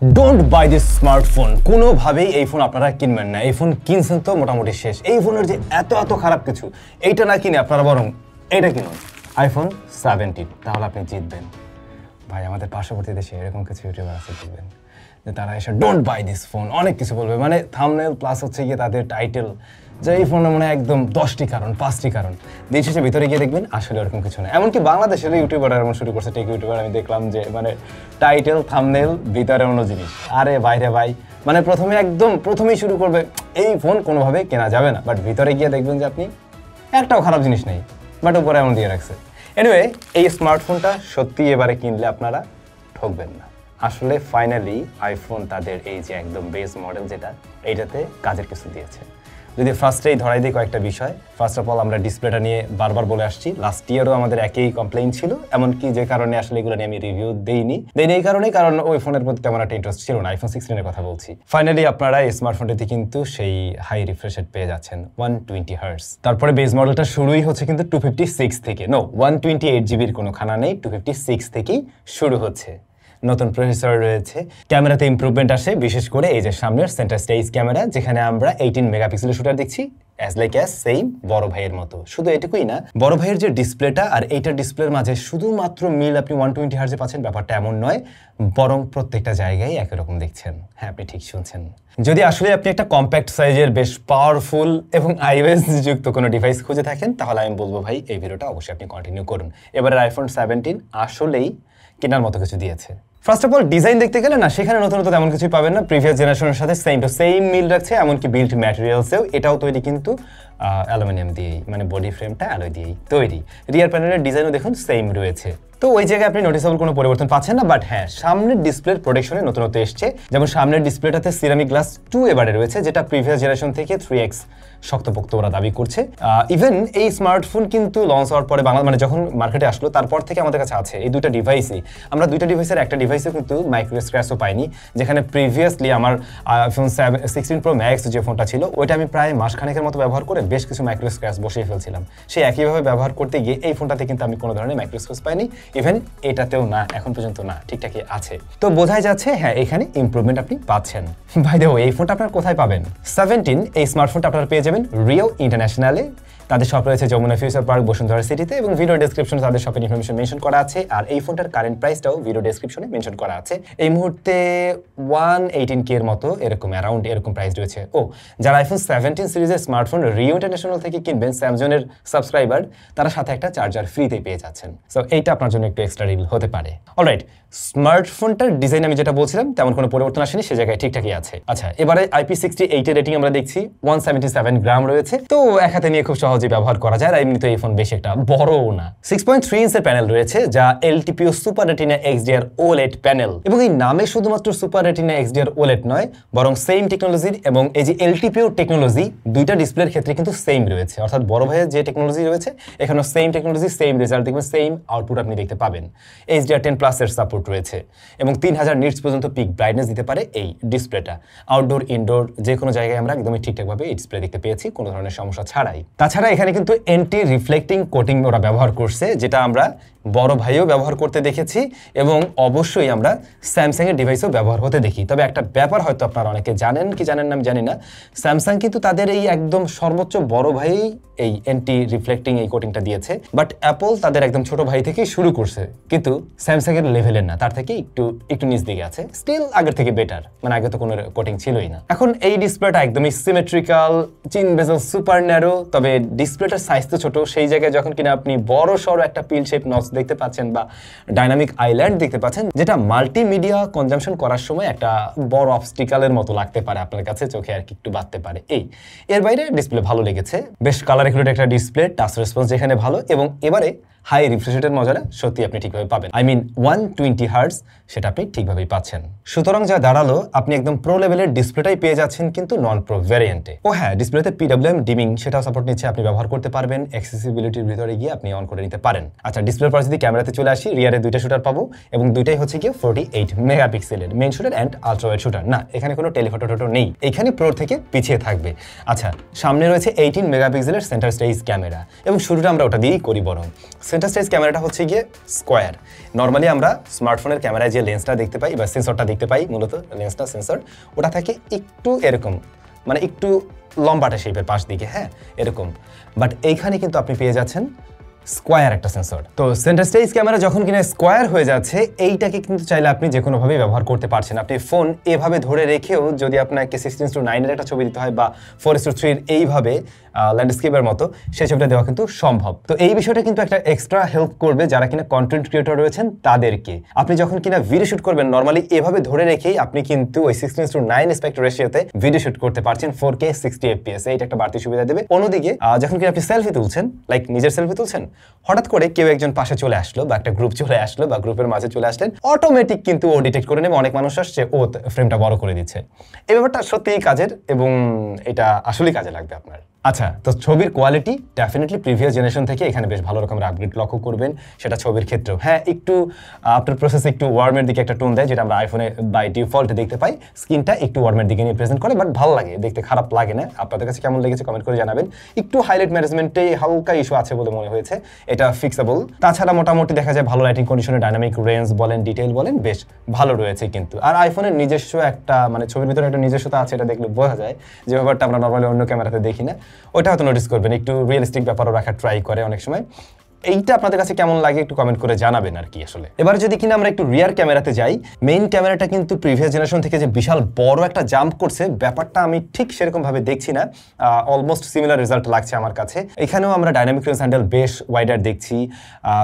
Don't by this smartphone. কোনোভাবেই এই phone আপনারা কিনবেন না। এই ফোন কিনছেন তো মোটামুটি শেষ। এই ফোনের যে এত খারাপ কিছু, এইটা না কিনে আপনারা বরং এইটা কিনুন, আইফোন 17। তাহলে আপনি জিতবেন। ভাই আমাদের পার্শ্ববর্তী দেশে এরকম কিছু ইউটিউবার আছে দেখবেন যে তারা এসে ডোন্ট বাই দিস ফোন অনেক কিছু বলবে, মানে থাম্বনেল প্লাস হচ্ছে গিয়ে তাদের টাইটেল, যে এই ফোনের মনে একদম 10টি কারণ 5টি কারণ। দিন শেষে ভিতরে গিয়ে দেখবেন আসলে ওরকম কিছু না। এমনকি বাংলাদেশের ইউটিউবার এমন শুরু করছে, টেক ইউটিউবার আমি দেখলাম যে মানে টাইটেল থাম্বনেল ভিতরে অন্য জিনিস। আরে বাইরে ভাই, মানে প্রথমেই শুরু করবে এই ফোন কোনোভাবে কেনা যাবে না, বাট ভিতরে গিয়ে দেখবেন যে আপনি একটাও খারাপ জিনিস নেই, বাট উপরে এমন দিয়ে রাখছে। এনিওয়ে, এই স্মার্টফোনটা সত্যি এবারে কিনলে আপনারা ঠকবেন না। আসলে ফাইনালি আইফোন তাদের এই যে একদম বেস মডেল যেটা, এইটাতে কাজের কিছু দিয়েছে। যদি ফার্স্টেই ধরাই দিই কয়েকটা বিষয়। ফার্স্ট অফ অল আমরা ডিসপ্লেটা নিয়ে বারবার বলে আসছি, লাস্ট ইয়ারও আমাদের একই কমপ্লেইন ছিল, এমনকি যে কারণে আসলে এগুলো নিয়ে আমি রিভিউ দেইনি এই কারণেই, কারণ ওই ফোনের প্রতি তেমন একটা ইন্টারেস্ট ছিল না। আইফোন 16 এর কথা বলছি। ফাইনালি আপনারা এই স্মার্টফোনটিতে কিন্তু সেই হাই রিফ্রেশ রেট পেয়ে যাচ্ছেন 120 হার্টজ। তারপরে বেস মডেলটা শুরুই হচ্ছে কিন্তু 256 থেকে, 128 জিবির কোনো খানা নেই, 256 থেকেই শুরু হচ্ছে। নতুন প্রসেসর রয়েছে, ক্যামেরাতে ইমপ্রুভমেন্ট আসে, বিশেষ করে এই যে সামনের সেন্টার স্টেজ ক্যামেরা, যেখানে আমরা 18 মেগাপিক্সেলের শুটার দেখছি, অ্যাজ সেম বড় ভাইয়ের মতো। শুধু এটুকুই না, বড় ভাইয়ের যে ডিসপ্লেটা আর এইটার ডিসপ্লের মাঝে শুধুমাত্র মিল আপনি 120 হার্টজে পাচ্ছেন, ব্যাপারটা এমন নয়, বরং প্রত্যেকটা জায়গায় একই রকম দেখছেন। হ্যাঁ, আপনি ঠিক শুনছেন। যদি আসলে আপনি একটা কম্প্যাক্ট সাইজের বেশ পাওয়ারফুল এবং আইওএস যুক্ত কোনো ডিভাইস খুঁজে থাকেন, তাহলে আমি বলবো ভাই এই ভিডিওটা অবশ্যই আপনি কন্টিনিউ করুন। এবারে আইফোন 17 আসলেই কেনার মতো কিছু দিয়েছে। ফার্স্ট অফ অল ডিজাইন দেখতে গেলে না, সেখানে নতুন তেমন কিছুই পাবেন না। প্রিভিয়াস জেনারেশনের সাথে সেম টু সেম মিল রাখছে, এমনকি বিল্ড ম্যাটেরিয়ালসেও এটাও তৈরি কিন্তু অ্যালুমিনিয়াম দিয়েই, মানে বডি ফ্রেমটা অ্যালয় দিয়েই তৈরি। রিয়ার প্যানেলের ডিজাইনও দেখুন সেম রয়েছে। তো ওই জায়গায় আপনি নোটিসেবল কোনো পরিবর্তন পাচ্ছেন না, বাট হ্যাঁ, সামনের ডিসপ্লের প্রোটেকশনে নতুনত্ব এসছে। যেমন সামনের ডিসপ্লেটাতে সিরামিক গ্লাস 2 এবারে রয়েছে, যেটা প্রিভিয়াস জেনারেশন থেকে 3x শক্তপোক্ত ওরা দাবি করছে। ইভেন এই স্মার্টফোন কিন্তু লঞ্চ হওয়ার পরে মানে যখন মার্কেটে আসলো তারপর থেকে আমাদের কাছে আছে এই দুইটা ডিভাইসই। আমরা দুইটা ডিভাইসের একটা ডিভাইসে কিন্তু মাইক্রো স্ক্র্যাচও পাইনি, যেখানে প্রিভিয়াসলি আমার আইফোন 16 প্রো ম্যাক্স যে ফোনটা ছিল, ওইটা আমি প্রায় মাসখানেকের মতো ব্যবহার করে বেশ কিছু মাইক্রো স্ক্র্যাচ বসিয়ে ফেলছিলাম। সেই একইভাবে ব্যবহার করতে গিয়ে এই ফোনটাতে কিন্তু আমি কোনো ধরনের মাইক্রো স্ক্র্যাচ পাইনি, ইভেন এটাতেও না, এখন পর্যন্ত না, ঠিকঠাকই আছে। তো বোঝাই যাচ্ছে হ্যাঁ, এখানে ইমপ্রুভমেন্ট আপনি পাচ্ছেন। বাই দ্য ওয়ে, এই ফোনটা আপনারা কোথায় পাবেন? 17 এই স্মার্টফোনটা আপনারা পেয়ে যাবেন রিও ইন্টারন্যাশনালে। তাদের শপ রয়েছে যমুনা ফিউচার পার্ক, বসুন্ধরা সিটিতে, এবং ভিডিও ডেসক্রিপশনে তাদের শপের ইনফরমেশন মেনশন করা আছে। আর এই ফোনটার কারেন্ট প্রাইসটাও ভিডিও ডেসক্রিপশনে মেনশন করা আছে। এই মুহূর্তে 118K এর মতো এরকম অ্যারাউন্ড এরকম প্রাইস রয়েছে। ও, যারা আইফোন 17 সিরিজের স্মার্টফোন রিও ইন্টারন্যাশনাল থেকে কিনবেন, স্যামসাংয়ের সাবস্ক্রাইবার, তারা সাথে একটা চার্জার ফ্রিতে পেয়ে যাচ্ছেন। সো এইটা আপনার জন্য একটু এক্সট্রা ডিল হতে পারে। অলরাইট, স্মার্টফোনটার ডিজাইন আমি যেটা বলছিলাম তেমন কোনো পরিবর্তন আসেনি, সে জায়গায় ঠিকঠাকই আছে। আচ্ছা, এবারে IP68 এর রেটিং আমরা দেখছি, 177 গ্রাম রয়েছে। তো এক হাতে নিয়ে খুব সহজেই ব্যবহার করা যায়, আর এমনিতে এই ফোন বেশি একটা বড়ও না। 6.3 ইঞ্চের প্যানেল রয়েছে, যা LTPO super retina XDR OLED panel. এবং এই নামে শুধুমাত্র সুপার রেটিনা XDR OLED নয়, বরং সেম টেকনোলজির, এবং এই যে LTPO টেকনোলজি দুইটা ডিসপ্লের ক্ষেত্রে কিন্তু সেম রয়েছে। অর্থাৎ বড় ভাইয়ের যে টেকনোলজি রয়েছে, এখানেও সেম টেকনোলজি, সেম রেজাল্ট দেখবেন, সেম আউটপুট আপনি দেখতে পাবেন। HDR10+ এর সাপোর্ট রয়েছে, এবং 3000 নিটস পর্যন্ত পিক ব্রাইটনেস দিতে পারে এই ডিসপ্লেটা। আউটডোর ইনডোর যে কোনো জায়গায় আমরা একদমই ঠিকঠাকভাবে এই ডিসপ্লে দেখতে পেয়েছি, কোনো ধরনের সমস্যা ছাড়াই। তাছাড়া এখানে কিন্তু অ্যান্টি রিফ্লেক্টিং কোটিং ওরা ব্যবহার করছে, যেটা আমরা বড় ভাইও ব্যবহার করতে দেখেছি, এবং অবশ্যই আমরা স্যামসাং এর ডিভাইসও ব্যবহার হতে দেখি। তবে একটা ব্যাপার হয়তো আপনারা অনেকে জানেন কি জানেন না আমি জানি না, স্যামসাং কিন্তু তাদের এই একদম সর্বোচ্চ বড় ভাই এই অ্যান্টি রিফ্লেক্টিং এই কোটিংটা দিয়েছে, বাট অ্যাপল তাদের একদম ছোট ভাই থেকেই শুরু করছে, কিন্তু স্যামসাং এর লেভেলের না, তার থেকে একটু নিচ দিকে আছে। স্টিল আগের থেকে বেটার, মানে আগে তো কোনো কোটিং ছিলই না। এখন এই ডিসপ্লেটা একদমই সিমেট্রিক্যাল, চিন বেজেল সুপার ন্যারো, তবে ডিসপ্লেটার সাইজ তো ছোট, সেই জায়গায় যখন কিনা আপনি বড় সড়ো একটা পিল শেপ নচ দেখতে পাচ্ছেন বা ডাইনামিক আইল্যান্ড দেখতে পাচ্ছেন, যেটা মাল্টিমিডিয়া কনজাম্পশন করার সময় একটা বড় অবস্টিকালের মতো লাগতে পারে আপনার কাছে, চোখে আর কি একটু বাঁধতে পারে। এর বাইরে ডিসপ্লে ভালো লেগেছে, বেশ কালার ইনক্লুডেড একটা ডিসপ্লে, টাচ রেসপন্স যেখানে ভালো, এবং এবারে হাই রিফ্রেশ রেটের মজাটা সত্যি আপনি ঠিকভাবে পাবেন। আই মিন 120 হার্টজ, সেটা আপনি ঠিকভাবেই পাচ্ছেন। সুতরাং যা দাঁড়ালো, আপনি একদম প্রো লেভেলের ডিসপ্লেটাই পেয়ে যাচ্ছেন, কিন্তু নন প্রো ভ্যারিয়েন্টে। ও হ্যাঁ, ডিসপ্লেতে PWM ডিমিং সেটাও সাপোর্ট নিচ্ছে, আপনি ব্যবহার করতে পারবেন। অ্যাক্সেসিবিলিটির ভিতরে গিয়ে আপনি অন করে নিতে পারেন। আচ্ছা, ডিসপ্লের পর যদি ক্যামেরাতে চলে আসি, রিয়ারে দুইটা শুটার পাবো, এবং দুইটাই হচ্ছে গিয়ে 48 মেগাপিক্সেলের main shooter and ultra wide shooter. না, এখানে কোনো টেলিফটো নেই, এখানে প্রোর থেকে পিছিয়ে থাকবে। আচ্ছা, সামনে রয়েছে 18 মেগাপিক্সেলের সেন্টার স্টেজ ক্যামেরা, এবং শুরুটা আমরা ওটা দিয়েই করি বরং। সেন্টার স্টেজ ক্যামেরাটা হচ্ছে গিয়ে স্কোয়ার। নর্মালি আমরা স্মার্টফোনের ক্যামেরায় যে লেন্সটা দেখতে পাই বা সেন্সরটা দেখতে পাই, মূলত লেন্সটা সেন্সর, ওটা থাকে একটু এরকম, মানে একটু লম্বাটে শেপের পাশ দিকে, হ্যাঁ এরকম। বাট এইখানে কিন্তু আপনি পেয়ে যাচ্ছেন স্কোয়ার একটা সেন্সর। তো সেন্টার স্টেজ ক্যামেরা যখন কিনা স্কোয়ার হয়ে যাচ্ছে, এইটাকে কিন্তু চাইলে আপনি যে কোনোভাবেই ব্যবহার করতে পারছেন। আপনি ফোন এভাবে ধরে রেখেও যদি আপনাকে 16:9 একটা ছবি দিতে হয় বা 4:3 এইভাবে ল্যান্ডস্কেপের মতো, সেই ছবিটা দেওয়া কিন্তু সম্ভব। তো এই বিষয়টা কিন্তু একটা এক্সট্রা হেল্প করবে যারা কিনা কন্টেন্ট ক্রিয়েটর রয়েছেন তাদেরকে। আপনি যখন কিনা ভিডিও শুট করবেন, নর্মালি এভাবে ধরে রেখেই আপনি কিন্তু ওই 16:9 অ্যাসপেক্ট রেশিওতে ভিডিও শুট করতে পারছেন 4K 60 FPS। এইটা একটা বাড়তি সুবিধা দেবে। অন্যদিকে যখন কিনা আপনি সেলফি তুলছেন, লাইক নিজের সেলফি তুলছেন, হঠাৎ করে কেউ একজন পাশে চলে আসলো বা একটা গ্রুপ চলে আসলো বা গ্রুপের মাঝে চলে আসলেন, অটোমেটিক কিন্তু ও ডিটেক্ট করে নেবে অনেক মানুষ আসছে, ও ফ্রেমটা বড় করে দিচ্ছে। এই ব্যাপারটা সত্যিই কাজের এবং এটা আসলেই কাজে লাগবে আপনার। আচ্ছা, তো ছবির কোয়ালিটি ডেফিনেটলি প্রিভিয়াস জেনারেশন থেকে এখানে বেশ ভালো রকমের আপগ্রেড লক্ষ্য করবেন, সেটা ছবির ক্ষেত্রেও। হ্যাঁ, একটু আফটার প্রসেস একটু ওয়ার্মের দিকে একটা টোন দেয়, যেটা আমরা আইফোনে বাই ডিফল্ট দেখতে পাই। স্ক্রিনটা একটু ওয়ার্মের দিকে নিয়ে প্রেজেন্ট করে, বাট ভালো লাগে দেখতে, খারাপ লাগে না। আপনাদের কাছে কেমন লেগেছে কমেন্ট করে জানাবেন। একটু হাইলাইট ম্যানেজমেন্টে হালকা ইস্যু আছে বলে মনে হয়েছে, এটা ফিক্সেবল। তাছাড়া মোটামুটি দেখা যায় ভালো লাইটিং কন্ডিশনে ডাইনামিক রেঞ্জ বলেন, ডিটেইল বলেন, বেশ ভালো রয়েছে কিন্তু। আর আইফোনের নিজস্ব একটা মানে ছবির ভিতরে একটা নিজস্বতা আছে, এটা দেখলে বোঝা যায়, যে ব্যাপারটা আমরা নর্মালি অন্য ক্যামেরাতে দেখি না। ওটা হয়তো নোটিস করবেন, একটু রিয়েলিস্টিক ব্যাপারও রাখা ট্রাই করে অনেক সময়। এইটা আপনাদের কাছে কেমন লাগে একটু কমেন্ট করে জানাবেন আর কি। আসলে এবার যদি কিনা আমরা একটু রিয়ার ক্যামেরাতে যাই, মেইন ক্যামেরাটা কিন্তু প্রিভিয়াস জেনারেশন থেকে যে বিশাল বড় একটা জাম্প করছে, ব্যাপারটা আমি ঠিক সেরকম ভাবে দেখছি না। অলমোস্ট সিমিলার রেজাল্ট লাগছে আমার কাছে। এখানেও আমরা ডাইনামিক রেঞ্জ হ্যান্ডেল বেশ ওয়াইডার দেখছি।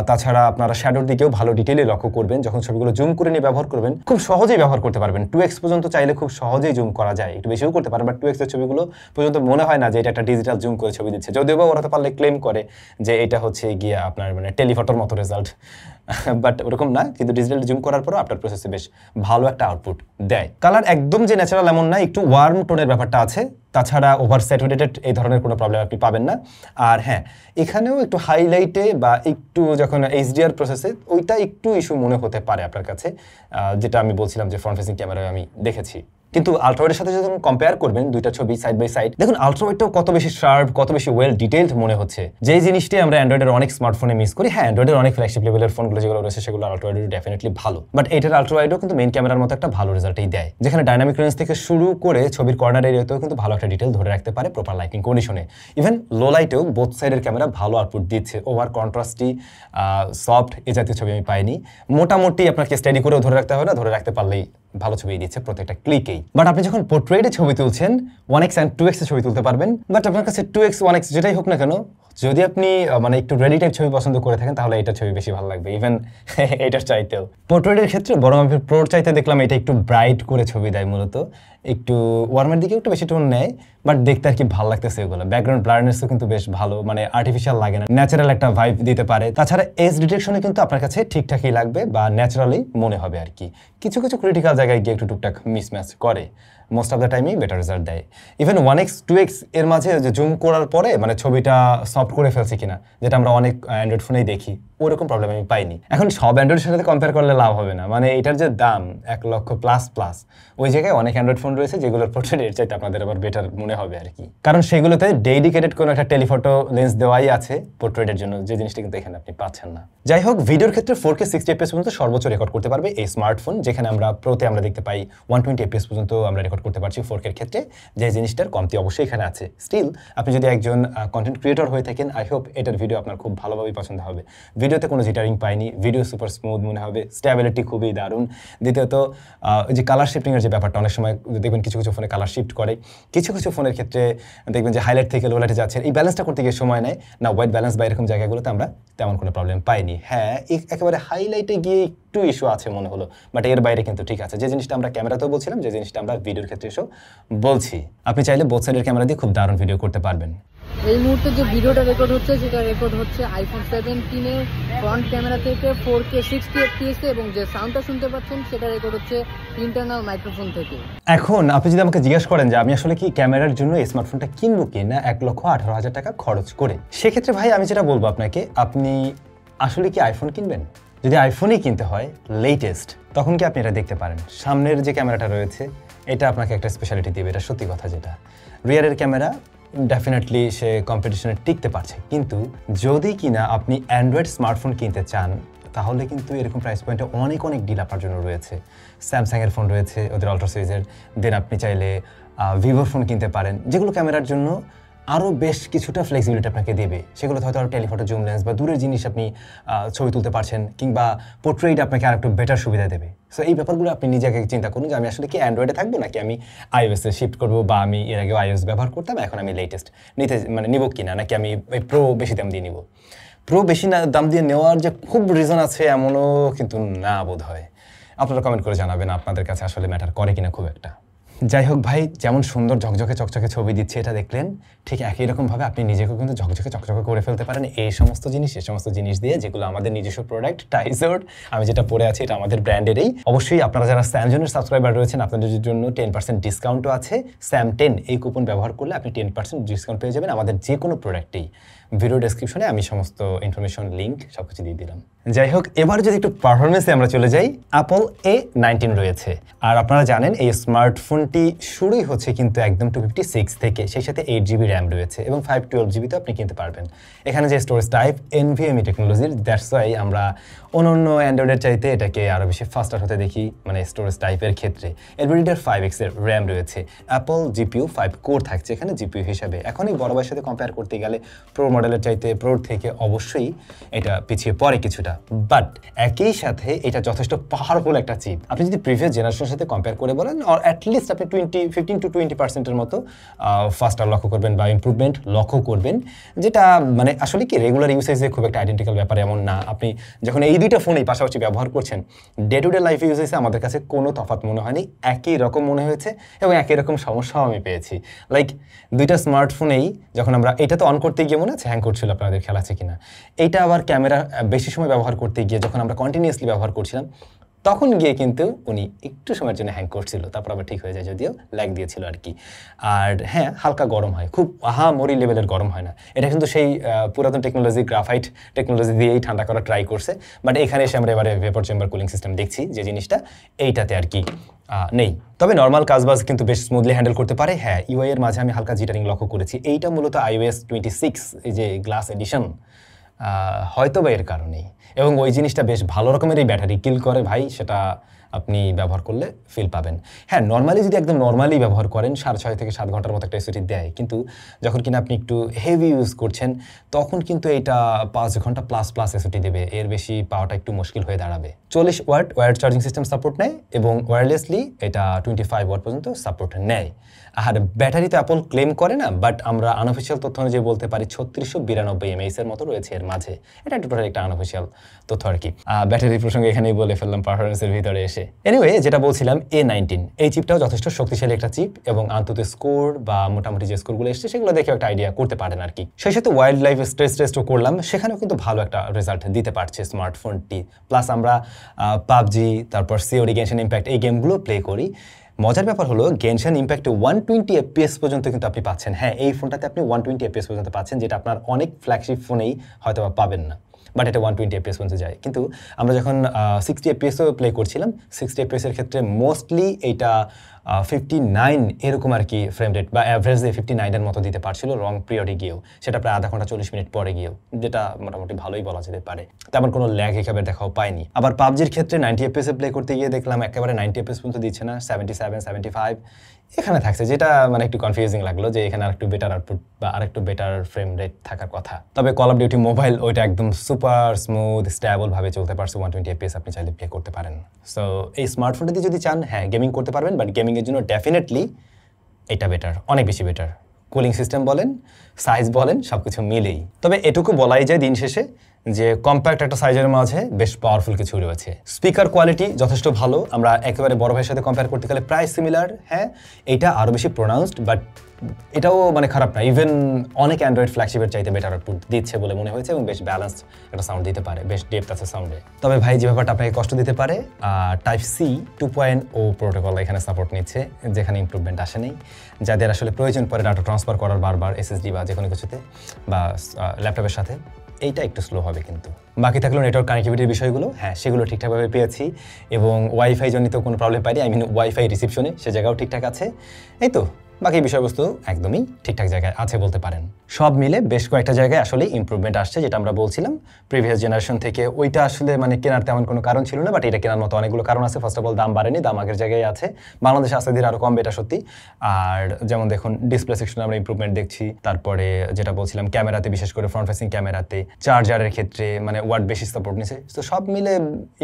তাছাড়া আপনারা শ্যাডোর দিকেও ভালো ডিটেইলে লক্ষ্য করবেন। যখন ছবিগুলো জুম করে নিয়ে ব্যবহার করবেন, খুব সহজেই ব্যবহার করতে পারবেন। 2x পর্যন্ত চাইলে খুব সহজেই জুম করা যায়, একটু বেশিও করতে পারেন, বাট 2x এর ছবিগুলো পর্যন্ত মনে হয় না যে এটা একটা ডিজিটাল জুম করে ছবি দিচ্ছে। যদিও বা ওরা তো পারলে ক্লেম করে যে এটা হচ্ছে গিয়ে আপনার মানে টেলিফটোর মতো রেজাল্ট, বাট ওরকম না। কিন্তু ডিজিটাল জুম করার পরও আপনার প্রসেসে বেশ ভালো একটা আউটপুট দেয়। কালার একদম যে ন্যাচারাল এমন না, একটু ওয়ার্ম টোনের ব্যাপারটা আছে। তাছাড়া ওভার স্যাচুরেটেড এই ধরনের কোনো প্রবলেম আপনি পাবেন না। আর হ্যাঁ, এখানেও একটু হাইলাইটে বা একটু যখন এইচডিআর প্রসেসে ওইটা একটু ইস্যু মনে হতে পারে আপনার কাছে, যেটা আমি বলছিলাম যে ফ্রন্ট ফেসিং ক্যামেরায় আমি দেখেছি। কিন্তু আলট্রাওয়াইডের সাথে যখন কম্পেয়ার করবেন দুইটা ছবি সাইড বাই সাইড, দেখুন আলট্রাওয়াইডটাও কত বেশি শার্প, কত বেশি ওয়েল ডিটেইলড মনে হচ্ছে। যে জিনিসটি আমরা অ্যান্ড্রয়েডের অনেক স্মার্টফোনে মিস করি। হ্যাঁ, অ্যান্ড্রয়েডের অনেক ফ্ল্যাগশিপ লেভেলের ফোনগুলো যেগুলো রয়েছে সেগুলো আলট্রাওয়াইডও ডেফিনেটলি ভালো, বাট এটার আলট্রাওয়াইডও কিন্তু মেইন ক্যামেরার মতো একটা ভালো রেজাল্টই দেয়, যেখানে ডাইনামিক রেঞ্জ থেকে শুরু করে ছবির কর্নার এরিয়াতেও কিন্তু ভালো একটা ডিটেইল ধরে রাখতে পারে প্রপার লাইটিং কন্ডিশনে। ইভেন লো লাইটেও বোথ সাইডের ক্যামেরা ভালো আউটপুট দিচ্ছে। ওভার কন্ট্রাস্টি সফট এই জাতীয় ছবি আমি পাইনি। মোটামুটি আপনাকে স্টাডি করেও ধরে রাখতে হবে না, ধরে রাখতে পারলেই ভালো ছবি দিচ্ছে প্রত্যেকটা ক্লিকেই। বাট আপনি যখন পোর্ট্রেটে ছবি তুলছেন 1x and 2x এ ছবি তুলতে পারবেন, বাট আপনার কাছে 2x 1x যেটাই হোক না কেন, যদি আপনি মানে একটু রেডি টাইপ ছবি পছন্দ করে থাকেন তাহলে এটার ছবি বেশি ভালো লাগবে, ইভেন এটার চাইতেও। পোর্ট্রেটের ক্ষেত্রে বরং আমি প্রোর চাইতে দেখলাম এটা একটু ব্রাইট করে ছবি দেয়, মূলত একটু ওয়ার্মের দিকে একটু বেশি টোন নেয়, বাট দেখতে আর কি ভালো লাগতেছে এগুলো। ব্যাকগ্রাউন্ড ব্লারনেসও কিন্তু বেশ ভালো, মানে আর্টিফিশিয়াল লাগে না, ন্যাচারাল একটা ভাইব দিতে পারে। তাছাড়া এজ ডিটেকশনে কিন্তু আপনার কাছে ঠিকঠাকই লাগবে বা ন্যাচারালি মনে হবে আর কি। কিছু কিছু ক্রিটিক্যাল জায়গায় গিয়ে একটু টুকটাক মিসম্যাচ করে, মোস্ট অফ দ্য টাইমই বেটার রেজাল্ট দেয়। ইভেন 1x 2x এর মাঝে যে জুম করার পরে মানে ছবিটা সফট করে ফেলছি কিনা, যেটা আমরা অনেক অ্যান্ড্রয়েড ফোনেই দেখি, ওরকম প্রবলেম আমি পাইনি। এখন সব অ্যান্ড্রয়েডের সাথে কম্পেয়ার করলে লাভ হবে না, মানে এটার যে দাম 1 লক্ষ প্লাস, ওই জায়গায় অনেক অ্যান্ড্রয়েড ফোন রয়েছে যেগুলোর পোর্ট্রেট এর চাইতে আপনাদের আবার বেটার মনে হবে আর কি, কারণ সেগুলোতে ডেডিকেটেড কোনো একটা টেলিফটো লেন্স দেওয়াই আছে পোর্ট্রেটের জন্য, যে জিনিসটা কিন্তু এখানে আপনি পাচ্ছেন না। যাই হোক, ভিডিওর ক্ষেত্রে 4K 60 FPS পর্যন্ত সর্বোচ্চ রেকর্ড করতে পারবে এই স্মার্টফোন, যেখানে আমরা প্রোতে আমরা দেখতে পাই 120 FPS পর্যন্ত আমরা রেকর্ড করতে পারছি 4K এর ক্ষেত্রে, যে জিনিসটার কমতি অবশ্যই এখানে আছে। স্টিল আপনি যদি একজন কন্টেন্ট ক্রিয়েটর হয়ে থাকেন, আই হোপ এটার ভিডিও আপনার খুব ভালোভাবেই পছন্দ হবে। ভিডিওতে কোনো জিটারিং পাইনি, ভিডিও সুপার স্মুথ মনে হবে, স্টেবিলিটি খুবই দারুণ। দ্বিতীয়ত যে কালার শিফটিংয়ের যে ব্যাপারটা, অনেক সময় দেখবেন কিছু কিছু ফোনে কালার শিফট করে, কিছু কিছু ফোনের ক্ষেত্রে দেখবেন যে হাইলাইট থেকে লো লাইটে যাচ্ছে, এই ব্যালেন্সটা করতে গিয়ে সময় নেয় না, হোয়াইট ব্যালেন্স বা এরকম জায়গাগুলোতে আমরা তেমন কোনো প্রবলেম পাইনি। হ্যাঁ, একেবারে হাইলাইটে গিয়ে একটু ইস্যু আছে মনে হলো, বাট এর বাইরে কিন্তু ঠিক আছে, যে জিনিসটা আমরা ক্যামেরাতেও বলছিলাম, যে জিনিসটা আমরা ভিডিওর ক্ষেত্রে এসেও বলছি। আপনি চাইলে বোথ সাইডের ক্যামেরা দিয়ে খুব দারুণ ভিডিও করতে পারবেন। এই মুহূর্তে যে ভিডিওটা রেকর্ড হচ্ছে সেটা রেকর্ড হচ্ছে আইফোন 17 এর ফ্রন্ট ক্যামেরা থেকে 4K 60 FPS, এবং যে সাউন্ডটা শুনতে পাচ্ছেন সেটা রেকর্ড হচ্ছে ইন্টারনাল মাইক্রোফোন থেকে। এখন আপনি যদি আমাকে জিজ্ঞেস করেন যে আমি আসলে কি ক্যামেরার জন্য এই স্মার্টফোনটা কিনবো কি না 1,18,000 টাকা খরচ করে, সেক্ষেত্রে ভাই আমি যেটা বলবো আপনাকে, আপনি আসলে কি আইফোন কিনবেন? যদি আইফোনই কিনতে হয় লেটেস্ট, তখন কি আপনি এটা দেখতে পারেন। সামনের যে ক্যামেরাটা রয়েছে এটা আপনাকে একটা স্পেশালিটি দেবে, এটা সত্যি কথা। যেটা রিয়ারের ক্যামেরা ডেফিনেটলি সে কম্পিটিশনে টিকতে পারছে। কিন্তু যদি কিনা আপনি অ্যান্ড্রয়েড স্মার্টফোন কিনতে চান তাহলে কিন্তু এরকম প্রাইস পয়েন্টে অনেক অনেক ডিল আপনার জন্য রয়েছে। স্যামসাংয়ের ফোন রয়েছে ওদের আল্ট্রা সিরিজের, দেন আপনি চাইলে ভিভোর ফোন কিনতে পারেন, যেগুলো ক্যামেরার জন্য আরও বেশ কিছুটা ফ্লেক্সিবিলিটি আপনাকে দেবে। সেগুলো হয়তো আরও টেলিফটো জুম লেন্স বা দূরের জিনিস আপনি ছবি তুলতে পারছেন, কিংবা পোর্ট্রেট আপনাকে আর একটু বেটার সুবিধা দেবে। সো এই ব্যাপারগুলো আপনি নিজেকে চিন্তা করুন যে আমি আসলে কি অ্যান্ড্রয়েডে থাকবো নাকি আমি iOS-এ শিফট করবো, বা আমি এর আগেও iOS ব্যবহার করতাম, এখন আমি লেটেস্ট নিব কিনা, নাকি আমি ওই প্রো বেশি দাম দিয়ে নিব। প্রো বেশি দাম দিয়ে নেওয়ার যে খুব রিজন আছে এমনও কিন্তু না বোধ হয়। আপনারা কমেন্ট করে জানাবেন আপনাদের কাছে আসলে ম্যাটার করে কিনা খুব একটা। যাই হোক ভাই, যেমন সুন্দর ঝকঝকে চকচকে ছবি দিচ্ছে এটা দেখলেন, ঠিক একই রকমভাবে আপনি নিজেকেও কিন্তু ঝকঝকে চকচকে করে ফেলতে পারেন এই সমস্ত জিনিস দিয়ে, যেগুলো আমাদের নিজস্ব প্রোডাক্ট টাইজোড। আমি যেটা পরে আছি এটা আমাদের ব্র্যান্ডেরই। অবশ্যই আপনারা যারা স্যামজনের সাবস্ক্রাইবার রয়েছেন আপনাদের জন্য 10% ডিসকাউন্টও আছে। SAM10 এই কুপন ব্যবহার করলে আপনি 10% ডিসকাউন্ট পেয়ে যাবেন আমাদের যে কোনো প্রোডাক্টেই। ভিডিও ডেসক্রিপশনে আমি সমস্ত ইনফরমেশন, লিঙ্ক সবকিছু দিয়ে দিলাম। যাই হোক, এবার যদি একটু পারফরমেন্সে আমরা চলে যাই, Apple A19 রয়েছে। আর আপনারা জানেন এই স্মার্টফোনটি শুরুই হচ্ছে কিন্তু একদম 256 থেকে, সেই সাথে 8GB র্যাম রয়েছে এবং 512GB তো আপনি কিনতে পারবেন। এখানে যে স্টোরেজ টাইপ NVMe টেকনোলজির, দ্যাটস ওয়াই আমরা অন্য অ্যান্ড্রয়েডের চাইতে এটাকে আরও বেশি ফাস্টার হতে দেখি, মানে স্টোরেজ টাইপের ক্ষেত্রে। NVIDIA 5X এর র্যাম রয়েছে। Apple GPU 5 কোর থাকছে এখানে GPU হিসাবে। এখন এই বড় ভাইয়ের সাথে কম্পেয়ার করতে গেলে প্রো মডেলের চাইতে প্রোর থেকে অবশ্যই এটা পিছিয়ে পড়ে কিছুটা, বাট একই সাথে এটা যথেষ্ট পাওয়ারফুল একটা চিপ। আপনি যদি প্রিভিয়াস জেনারেশনের সাথে কম্পেয়ার করে বলেন, আর অ্যাটলিস্ট আপনি 15 to 20%-এর মতো ফাস্টার লক্ষ্য করবেন বা ইমপ্রুভমেন্ট লক্ষ্য করবেন, যেটা মানে আসলে কি রেগুলার ইউসেজে খুব একটা আইডেন্টিক্যাল ব্যাপার এমন না। আপনি যখন এই দুইটা ফোনেই পাশাপাশি ব্যবহার করছেন, ডে টু ডে লাইফ ইউসেজে আমাদের কাছে কোনো তফাৎ মনে হয়নি, একই রকম মনে হয়েছে এবং একই রকম সমস্যাও আমি পেয়েছি। লাইক দুইটা স্মার্টফোনেই যখন আমরা এটা তো অন করতে গিয়ে মনে আছে হ্যাং করছিল, আপনাদের খেয়াল আছে কিনা? এইটা আবার ক্যামেরা বেশি সময় ব্যবহার করতে গিয়ে যখন আমরা কন্টিনিউয়াসলি ব্যবহার করছিলাম তখন গিয়ে কিন্তু উনি একটু সময়ের জন্য হ্যাং করছিল, তারপর আবার ঠিক হয়ে যায়, যদিও ল্যাগ দিয়েছিল আর কি। আর হ্যাঁ, হালকা গরম হয়, খুব মরি লেভেলের গরম হয় না। এটা কিন্তু সেই পুরাতন টেকনোলজি, গ্রাফাইট টেকনোলজি দিয়েই ঠান্ডা করা ট্রাই করছে, বাট এখানে এসে আমরা এবারে ভেপর চেম্বার কুলিং সিস্টেম দেখছি, যে জিনিসটা এইটাতে আর কি নেই। তবে নর্মাল কাজবাজ কিন্তু বেশ স্মুথলি হ্যান্ডেল করতে পারে। হ্যাঁ, ইউআই এর মাঝে আমি হালকা জিটারিং লক্ষ্য করেছি। এইটা মূলত iOS 26 এই যে গ্লাস এডিশন, হয়তো বা এর কারণেই। এবং ওই জিনিসটা বেশ ভালো রকমের এই ব্যাটারি কিল করে ভাই, সেটা আপনি ব্যবহার করলে ফিল পাবেন। হ্যাঁ, নর্মালি যদি একদম নর্মালি ব্যবহার করেন 6.5 থেকে 7 ঘন্টার মতো একটা এসওটি দেয়, কিন্তু যখন কিনা আপনি একটু হেভি ইউজ করছেন তখন কিন্তু এটা 5 ঘন্টা প্লাস এসওটি দেবে, এর বেশি পাওয়াটা একটু মুশকিল হয়ে দাঁড়াবে। 40 ওয়াট ওয়্যারড চার্জিং সিস্টেম সাপোর্ট নেয় এবং ওয়্যারলেসলি এটা 25 ওয়াট পর্যন্ত সাপোর্ট নেয়। আর ব্যাটারি তো অ্যাপল ক্লেম করে না, বাট আমরা আনঅফিসিয়াল তথ্য অনুযায়ী বলতে পারি 3692 mAh এর মতো রয়েছে এর মাঝে। এটা টোটাল একটা আনঅফিসিয়াল তথ্য আর কি। ব্যাটারি প্রসঙ্গে এখানেই বলে ফেললাম পারফরমেন্সের ভিতরে এসে। এনিওয়ে, যেটা বলছিলাম, A19 এই চিপটাও যথেষ্ট শক্তিশালী একটা চিপ এবং আন্তত স্কোর বা মোটামুটি যে স্কোরগুলো এসছে সেগুলো দেখে একটা আইডিয়া করতে পারেন আর কি। সেই সাথে ওয়াইল্ড লাইফ স্ট্রেস টেস্টও করলাম, সেখানেও কিন্তু ভালো একটা রেজাল্ট দিতে পারছে স্মার্টফোনটি। প্লাস আমরা পাবজি, তারপর COD, গেনশন ইম্প্যাক্ট এই গেমগুলো প্লে করি। মজার ব্যাপার হলো গেনশন ইম্প্যাক্টে 120 FPS পর্যন্ত কিন্তু আপনি পাচ্ছেন। হ্যাঁ, এই ফোনটাতে আপনি 120 FPS পর্যন্ত পাচ্ছেন, যেটা আপনার অনেক ফ্ল্যাগশিপ ফোনেই হয়তো পাবেন না, বাট এটা 120 FPS পর্যন্ত যায়। কিন্তু আমরা যখন 60 FPS-ও প্লে করছিলাম, 60 FPS এর ক্ষেত্রে মোস্টলি এইটা 59 এরকম আর কি ফ্রেম রেট, বা অ্যাভারেজে 59-এর মতো দিতে পারছিল রং পিরিয়ডে গিয়েও, সেটা প্রায় আধা ঘন্টা 40 মিনিট পরে গিয়েও, যেটা মোটামুটি ভালোই বলা যেতে পারে। তেমন কোনো ল্যাগ হিসাবে দেখাও পাইনি। আবার পাবজির ক্ষেত্রে 90 FPS-এ প্লে করতে গিয়ে দেখলাম একেবারে 90 FPS পর্যন্ত দিচ্ছে না, 77, 75 এখানে থাকছে, যেটা মানে একটু কনফিউজিং লাগলো যে এখানে আরেকটু বেটার আউটপুট বা আরেকটু বেটার ফ্রেম রেট থাকার কথা। তবে কল অফ ডিউটি মোবাইল ওইটা একদম সুপার স্মুথ স্টেবল ভাবে চলতে পারছে, 120 FPS আপনি চাইলে প্লে করতে পারেন। সো এই স্মার্টফোনটাতে যদি চান, হ্যাঁ গেমিং করতে পারবেন, বাট গেমিংয়ের জন্য ডেফিনেটলি এটা বেটার, অনেক বেশি বেটার। কুলিং সিস্টেম বলেন, সাইজ বলেন, সব কিছু মিলেই। তবে এটুকু বলাই যায় দিন শেষে যে কম্প্যাক্ট একটা সাইজের মাঝে বেশ পাওয়ারফুল কিছু রয়েছে। স্পিকার কোয়ালিটি যথেষ্ট ভালো, আমরা একেবারে বড় ভাইয়ের সাথে কম্পেয়ার করতে গেলে প্রায় সিমিলার। হ্যাঁ, এটা আরও বেশি প্রোনাউন্সড, বাট এটাও মানে খারাপ না। ইভেন অনেক অ্যান্ড্রয়েড ফ্ল্যাগশিপের চাইতে বেটার আউটপুট দিচ্ছে বলে মনে হয়েছে এবং বেশ ব্যালেন্সড একটা সাউন্ড দিতে পারে, বেশ ডেপথ আছে সাউন্ডে। তবে ভাই যে ব্যাপারটা আপনাকে কষ্ট দিতে পারে, Type-C 2.0 প্রোটোকল এখানে সাপোর্ট নিচ্ছে, যেখানে ইমপ্রুভমেন্ট আসে নেই। যাদের আসলে প্রয়োজন পড়ে ডাটা ট্রান্সফার করার বারবার SSD বা যে কোনো কিছুতে বা ল্যাপটপের সাথে, এইটা একটু স্লো হবে। কিন্তু বাকি থাকলো নেটওয়ার্ক কানেক্টিভিটির বিষয়গুলো, হ্যাঁ সেগুলো ঠিকঠাকভাবে পেয়েছি এবং ওয়াইফাই জনিত কোনো প্রবলেম পাইনি। ওয়াইফাই রিসিপশনে সে জায়গাও ঠিকঠাক আছে। এই তো বাকি বিষয়বস্তু একদমই ঠিকঠাক জায়গায় আছে বলতে পারেন। সব মিলে বেশ কয়েকটা জায়গায় আসলে ইমপ্রুভমেন্ট আসছে, যেটা আমরা বলছিলাম প্রিভিয়াস জেনারেশন থেকে। ওইটা আসলে মানে কেনার তেমন কোনো কারণ ছিল না, বাট এটা কেনার মতো অনেকগুলো কারণ আছে। ফার্স্ট অফ অল দাম বাড়েনি, দাম আগের জায়গায় আছে। বাংলাদেশে আস্তে ধীরে আরও কম, এটা সত্যি। আর যেমন দেখুন ডিসপ্লে সেকশনে আমরা ইমপ্রুভমেন্ট দেখছি। তারপরে যেটা বলছিলাম ক্যামেরাতে, বিশেষ করে ফ্রন্ট ফেসিং ক্যামেরাতে, চার্জারের ক্ষেত্রে মানে ওয়াট বেশি সাপোর্ট নিছে। তো সব মিলে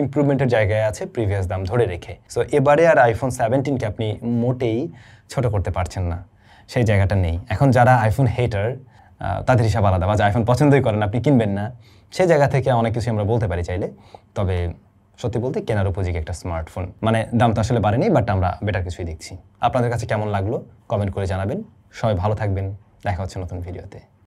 ইমপ্রুভমেন্টের জায়গায় আছে প্রিভিয়াস দাম ধরে রেখে। সো এবারে আর আইফোন 17কে আপনি মোটেই ছোট করতে পারছেন না, সেই জায়গাটা নেই। এখন যারা আইফোন হেটার তাদের হিসাব আলাদা, বা আইফোন পছন্দই করেন আপনি কিনবেন না, সেই জায়গা থেকে অনেক কিছু আমরা বলতে পারি চাইলে। তবে সত্যি বলতে কেনার উপযোগী একটা স্মার্টফোন। মানে দাম তো আসলে বাড়েনি, বাট আমরা বেটার কিছুই দেখছি। আপনাদের কাছে কেমন লাগলো কমেন্ট করে জানাবেন। সবাই ভালো থাকবেন, দেখা হচ্ছে নতুন ভিডিওতে।